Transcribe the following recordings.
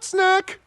snack.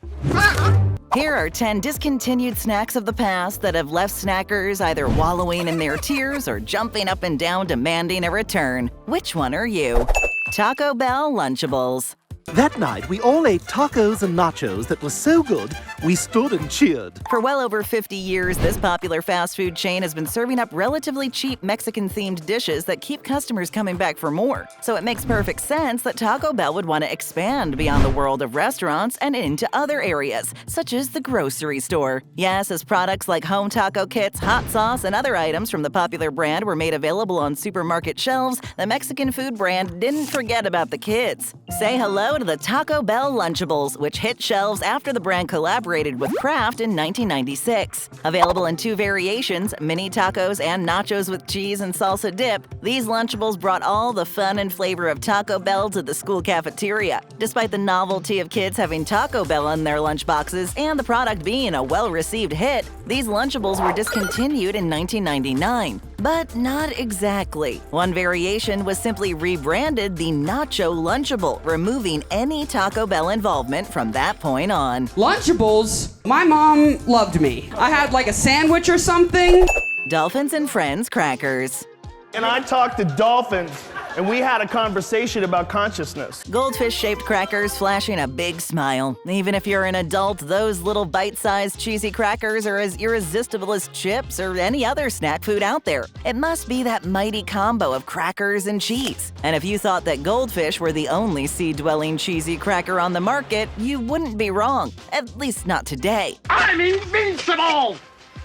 Here are 10 discontinued snacks of the past that have left snackers either wallowing in their tears or jumping up and down demanding a return. Which one are you? Taco Bell Lunchables. That night, we all ate tacos and nachos that were so good, we stood and cheered. For well over 50 years, this popular fast food chain has been serving up relatively cheap Mexican-themed dishes that keep customers coming back for more. So it makes perfect sense that Taco Bell would want to expand beyond the world of restaurants and into other areas, such as the grocery store. Yes, as products like home taco kits, hot sauce, and other items from the popular brand were made available on supermarket shelves, the Mexican food brand didn't forget about the kids. Say hello to the Taco Bell Lunchables, which hit shelves after the brand collaborated with Kraft in 1996. Available in 2 variations, mini tacos and nachos with cheese and salsa dip, these Lunchables brought all the fun and flavor of Taco Bell to the school cafeteria. Despite the novelty of kids having Taco Bell in their lunchboxes and the product being a well-received hit, these Lunchables were discontinued in 1999. But not exactly. One variation was simply rebranded the Nacho Lunchable, removing any Taco Bell involvement from that point on. Lunchables? My mom loved me. I had like a sandwich or something. Dolphins and Friends Crackers. And I talked to Dolphins, and we had a conversation about consciousness. Goldfish-shaped crackers flashing a big smile. Even if you're an adult, those little bite-sized cheesy crackers are as irresistible as chips or any other snack food out there. It must be that mighty combo of crackers and cheese. And if you thought that goldfish were the only sea-dwelling cheesy cracker on the market, you wouldn't be wrong. At least not today. I'm invincible!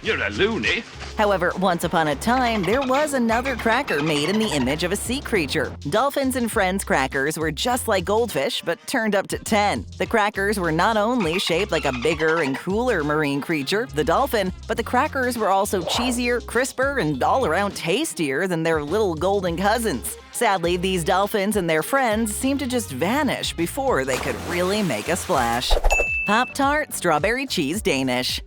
You're a loony. However, once upon a time, there was another cracker made in the image of a sea creature. Dolphins and Friends crackers were just like goldfish, but turned up to 10. The crackers were not only shaped like a bigger and cooler marine creature, the dolphin, but the crackers were also cheesier, crisper, and all-around tastier than their little golden cousins. Sadly, these dolphins and their friends seemed to just vanish before they could really make a splash. Pop-Tart Strawberry Cheese Danish.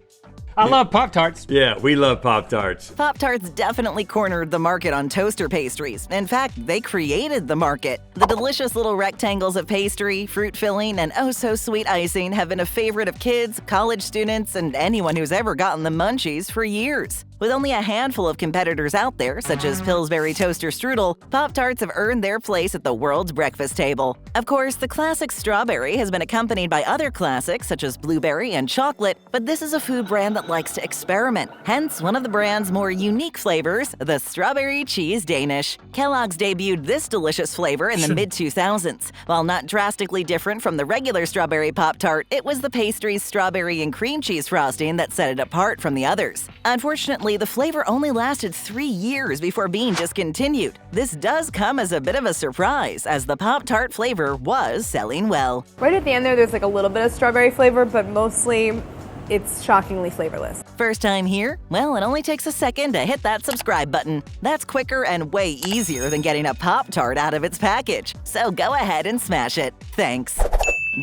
I love Pop-Tarts. Yeah, we love Pop-Tarts. Pop-Tarts definitely cornered the market on toaster pastries. In fact, they created the market. The delicious little rectangles of pastry, fruit filling, and oh-so-sweet icing have been a favorite of kids, college students, and anyone who's ever gotten the munchies for years. With only a handful of competitors out there, such as Pillsbury Toaster Strudel, Pop-Tarts have earned their place at the world's breakfast table. Of course, the classic strawberry has been accompanied by other classics such as blueberry and chocolate, but this is a food brand that likes to experiment. Hence, one of the brand's more unique flavors, the Strawberry Cheese Danish. Kellogg's debuted this delicious flavor in the mid-2000s. While not drastically different from the regular strawberry Pop-Tart, it was the pastry's strawberry and cream cheese frosting that set it apart from the others. Unfortunately, the flavor only lasted 3 years before being discontinued. This does come as a bit of a surprise, as the Pop-Tart flavor was selling well. Right at the end there's like a little bit of strawberry flavor, but mostly it's shockingly flavorless. First time here? Well, it only takes a second to hit that subscribe button. That's quicker and way easier than getting a Pop-Tart out of its package. So go ahead and smash it. Thanks.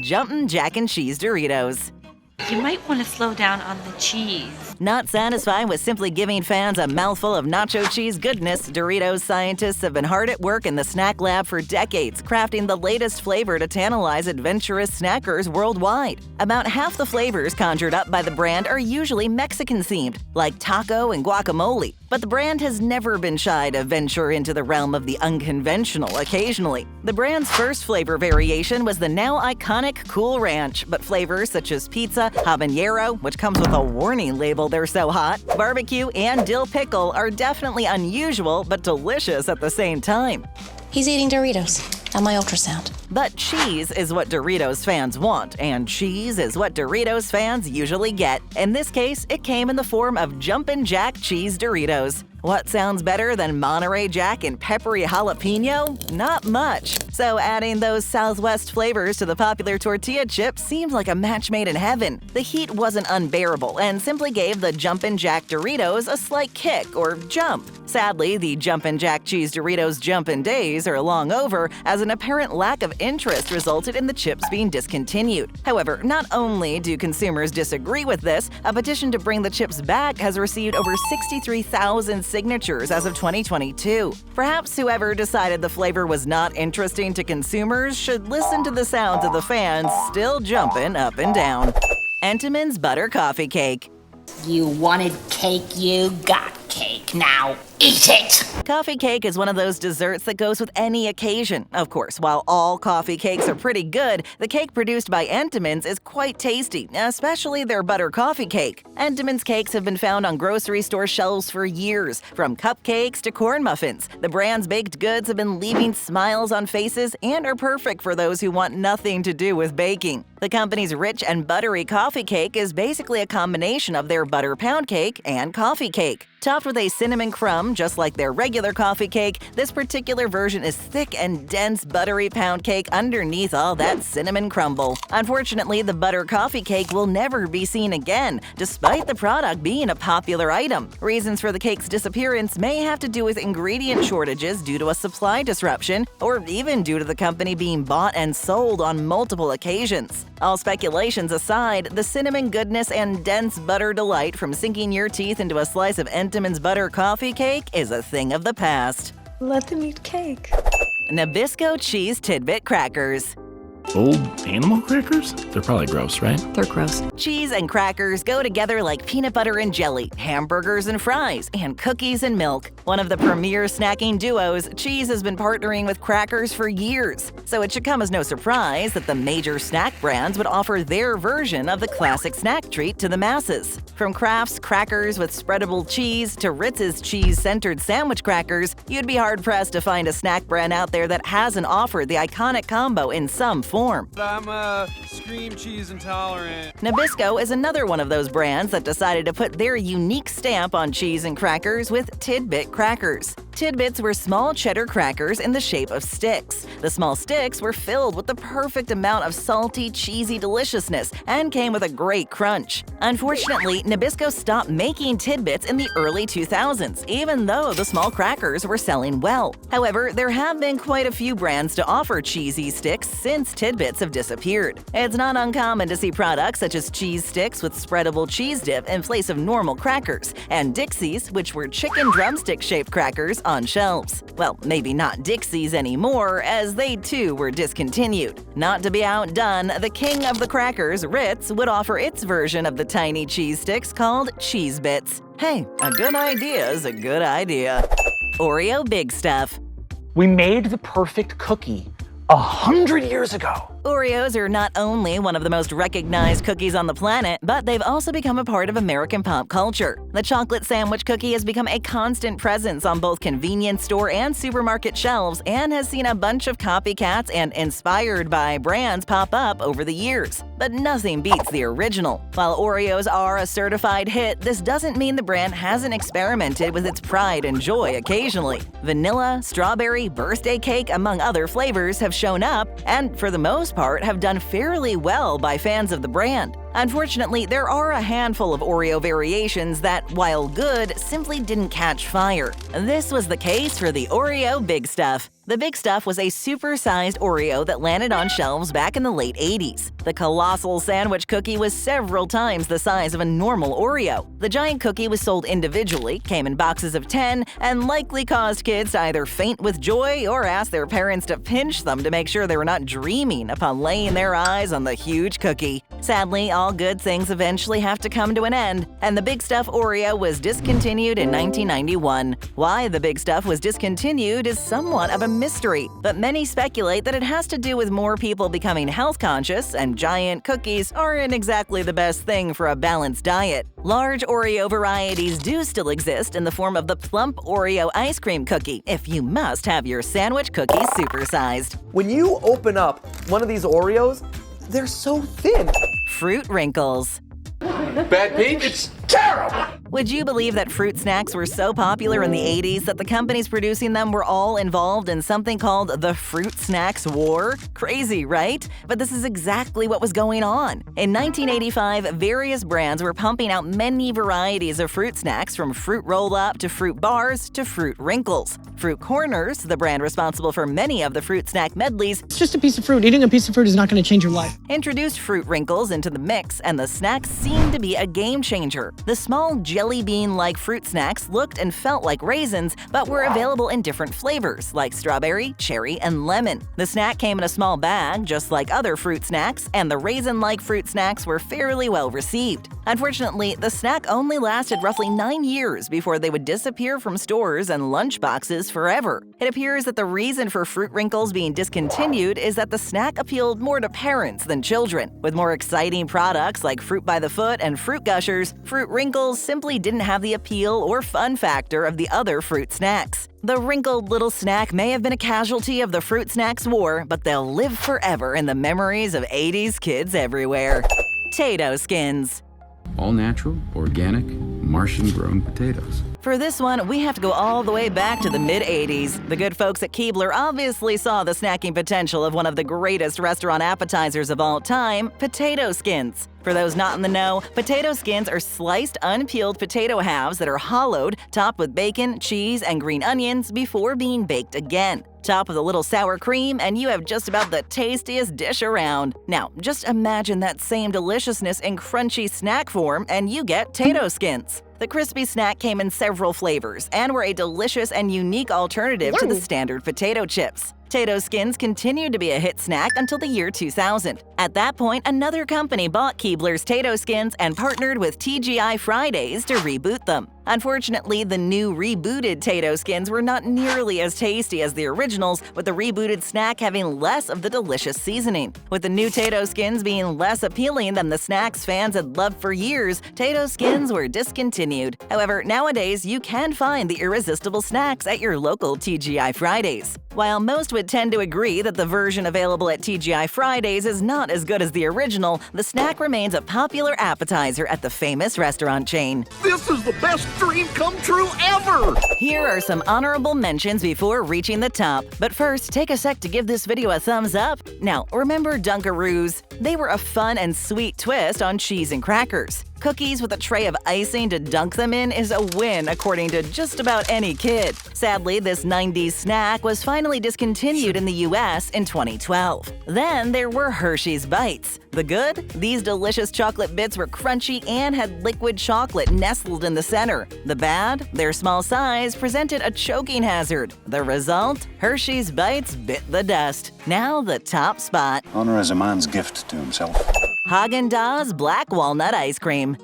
Jumpin' Jack and Cheese Doritos. You might want to slow down on the cheese. Not satisfied with simply giving fans a mouthful of nacho cheese goodness, Doritos scientists have been hard at work in the snack lab for decades, crafting the latest flavor to tantalize adventurous snackers worldwide. About half the flavors conjured up by the brand are usually Mexican-themed, like taco and guacamole. But the brand has never been shy to venture into the realm of the unconventional occasionally. The brand's first flavor variation was the now iconic Cool Ranch, but flavors such as pizza, habanero, which comes with a warning label they're so hot, barbecue, and dill pickle are definitely unusual but delicious at the same time. He's eating Doritos on my ultrasound. But cheese is what Doritos fans want, and cheese is what Doritos fans usually get. In this case, it came in the form of Jumpin' Jack Cheese Doritos. What sounds better than Monterey Jack and peppery jalapeno? Not much. So adding those Southwest flavors to the popular tortilla chip seemed like a match made in heaven. The heat wasn't unbearable and simply gave the Jumpin' Jack Doritos a slight kick or jump. Sadly, the Jumpin' Jack Cheese Doritos Jumpin' days are long over, as an apparent lack of interest resulted in the chips being discontinued. However, not only do consumers disagree with this, a petition to bring the chips back has received over 63,000 signatures as of 2022. Perhaps whoever decided the flavor was not interesting to consumers should listen to the sounds of the fans still jumping up and down. Entenmann's Butter Coffee Cake. You wanted cake, you got cake. Now eat it! Coffee cake is one of those desserts that goes with any occasion. Of course, while all coffee cakes are pretty good, the cake produced by Entenmann's is quite tasty, especially their butter coffee cake. Entenmann's cakes have been found on grocery store shelves for years, from cupcakes to corn muffins. The brand's baked goods have been leaving smiles on faces and are perfect for those who want nothing to do with baking. The company's rich and buttery coffee cake is basically a combination of their butter pound cake and coffee cake. Topped with a cinnamon crumb, just like their regular coffee cake, this particular version is thick and dense buttery pound cake underneath all that cinnamon crumble. Unfortunately, the butter coffee cake will never be seen again, despite the product being a popular item. Reasons for the cake's disappearance may have to do with ingredient shortages due to a supply disruption, or even due to the company being bought and sold on multiple occasions. All speculations aside, the cinnamon goodness and dense butter delight from sinking your teeth into a slice of Entenmann's butter coffee cake is a thing of the past. Let them eat cake. Nabisco cheese Tid-Bit crackers. Old animal crackers? They're probably gross, right? They're gross. Cheese and crackers go together like peanut butter and jelly, hamburgers and fries, and cookies and milk. One of the premier snacking duos, Cheese has been partnering with crackers for years, so it should come as no surprise that the major snack brands would offer their version of the classic snack treat to the masses. From Kraft's crackers with spreadable cheese to Ritz's cheese-centered sandwich crackers, you'd be hard-pressed to find a snack brand out there that hasn't offered the iconic combo in some form. I'm cream cheese intolerant. Nabisco is another one of those brands that decided to put their unique stamp on cheese and crackers with Tid-Bit crackers. Tid-Bits were small cheddar crackers in the shape of sticks. The small sticks were filled with the perfect amount of salty, cheesy deliciousness and came with a great crunch. Unfortunately, Nabisco stopped making Tid-Bits in the early 2000s, even though the small crackers were selling well. However, there have been quite a few brands to offer cheesy sticks since Tid-Bits have disappeared. It's not uncommon to see products such as cheese sticks with spreadable cheese dip in place of normal crackers, and Dixies, which were chicken drumstick-shaped crackers, on shelves. Well, maybe not Dixies anymore, as they too were discontinued. Not to be outdone, the king of the crackers, Ritz, would offer its version of the tiny cheese sticks called Cheese Bits. Hey, a good idea is a good idea. Oreo Big Stuf. We made the perfect cookie 100 years ago. Oreos are not only one of the most recognized cookies on the planet, but they've also become a part of American pop culture. The chocolate sandwich cookie has become a constant presence on both convenience store and supermarket shelves and has seen a bunch of copycats and inspired by brands pop up over the years. But nothing beats the original. While Oreos are a certified hit, this doesn't mean the brand hasn't experimented with its pride and joy occasionally. Vanilla, strawberry, birthday cake, among other flavors have shown up, and for the most part have done fairly well by fans of the brand. Unfortunately, there are a handful of Oreo variations that, while good, simply didn't catch fire. This was the case for the Oreo Big Stuf. The Big Stuf was a super-sized Oreo that landed on shelves back in the late 80s. The colossal sandwich cookie was several times the size of a normal Oreo. The giant cookie was sold individually, came in boxes of 10, and likely caused kids to either faint with joy or ask their parents to pinch them to make sure they were not dreaming upon laying their eyes on the huge cookie. Sadly, all good things eventually have to come to an end, and the Big Stuf Oreo was discontinued in 1991. Why the Big Stuf was discontinued is somewhat of a mystery, but many speculate that it has to do with more people becoming health conscious, and giant cookies aren't exactly the best thing for a balanced diet. Large Oreo varieties do still exist in the form of the plump Oreo ice cream cookie, if you must have your sandwich cookies supersized. When you open up one of these Oreos, they're so thin. Fruit Wrinkles. Bad Pete, it's terrible! Would you believe that fruit snacks were so popular in the 80s that the companies producing them were all involved in something called the Fruit Snacks War? Crazy, right? But this is exactly what was going on. In 1985, various brands were pumping out many varieties of fruit snacks, from fruit roll-up to fruit bars to fruit Wrinkles. Fruit Corners, the brand responsible for many of the fruit snack medleys, it's just a piece of fruit. Eating a piece of fruit is not going to change your life. Introduced fruit Wrinkles into the mix, and the snacks seemed to be a game changer. The small jelly bean-like fruit snacks looked and felt like raisins, but were available in different flavors, like strawberry, cherry, and lemon. The snack came in a small bag, just like other fruit snacks, and the raisin-like fruit snacks were fairly well received. Unfortunately, the snack only lasted roughly 9 years before they would disappear from stores and lunchboxes forever. It appears that the reason for Fruit Wrinkles being discontinued is that the snack appealed more to parents than children. With more exciting products like Fruit by the Foot and Fruit Gushers, Fruit Wrinkles simply didn't have the appeal or fun factor of the other fruit snacks. The wrinkled little snack may have been a casualty of the fruit snacks war, but they'll live forever in the memories of 80s kids everywhere. Tato Skins. All natural, organic, Martian-grown potatoes. For this one, we have to go all the way back to the mid-80s. The good folks at Keebler obviously saw the snacking potential of one of the greatest restaurant appetizers of all time, potato skins. For those not in the know, potato skins are sliced, unpeeled potato halves that are hollowed, topped with bacon, cheese, and green onions before being baked again. Top with a little sour cream, and you have just about the tastiest dish around. Now, just imagine that same deliciousness in crunchy snack form, and you get Tato Skins. The crispy snack came in several flavors and were a delicious and unique alternative to the standard potato chips. Tato Skins continued to be a hit snack until the year 2000. At that point, another company bought Keebler's Tato Skins and partnered with TGI Fridays to reboot them. Unfortunately, the new rebooted Tato Skins were not nearly as tasty as the originals, with the rebooted snack having less of the delicious seasoning. With the new Tato Skins being less appealing than the snacks fans had loved for years, Tato Skins were discontinued. However, nowadays you can find the irresistible snacks at your local TGI Fridays. While most would tend to agree that the version available at TGI Fridays is not as good as the original, the snack remains a popular appetizer at the famous restaurant chain. This is the best dream come true ever! Here are some honorable mentions before reaching the top. But first, take a sec to give this video a thumbs up. Now, remember Dunkaroos? They were a fun and sweet twist on cheese and crackers. Cookies with a tray of icing to dunk them in is a win according to just about any kid. Sadly, this 90s snack was finally discontinued in the US in 2012. Then there were Hershey's Bites. The good? These delicious chocolate bits were crunchy and had liquid chocolate nestled in the center. The bad? Their small size presented a choking hazard. The result? Hershey's Bites bit the dust. Now the top spot. Honor is a man's gift to himself. Häagen-Dazs Black Walnut Ice Cream.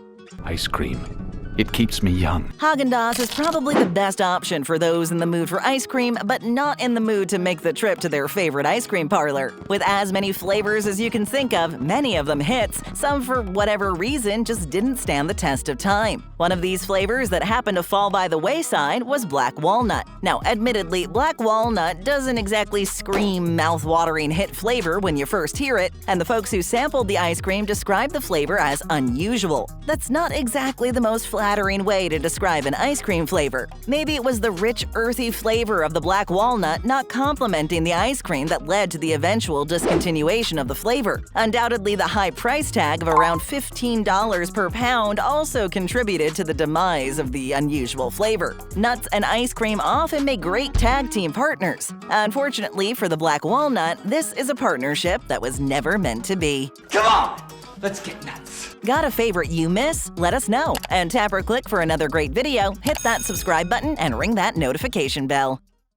Ice cream. It keeps me young. Häagen-Dazs is probably the best option for those in the mood for ice cream, but not in the mood to make the trip to their favorite ice cream parlor. With as many flavors as you can think of, many of them hits, some for whatever reason just didn't stand the test of time. One of these flavors that happened to fall by the wayside was Black Walnut. Now, admittedly, Black Walnut doesn't exactly scream mouth-watering hit flavor when you first hear it, and the folks who sampled the ice cream described the flavor as unusual. That's not exactly the most flattering way to describe an ice cream flavor. Maybe it was the rich, earthy flavor of the black walnut not complementing the ice cream that led to the eventual discontinuation of the flavor. Undoubtedly, the high price tag of around $15 per pound also contributed to the demise of the unusual flavor. Nuts and ice cream often make great tag team partners. Unfortunately for the black walnut, this is a partnership that was never meant to be. Come on, let's get nuts. Got a favorite you miss? Let us know. And tap or click for another great video, hit that subscribe button, and ring that notification bell.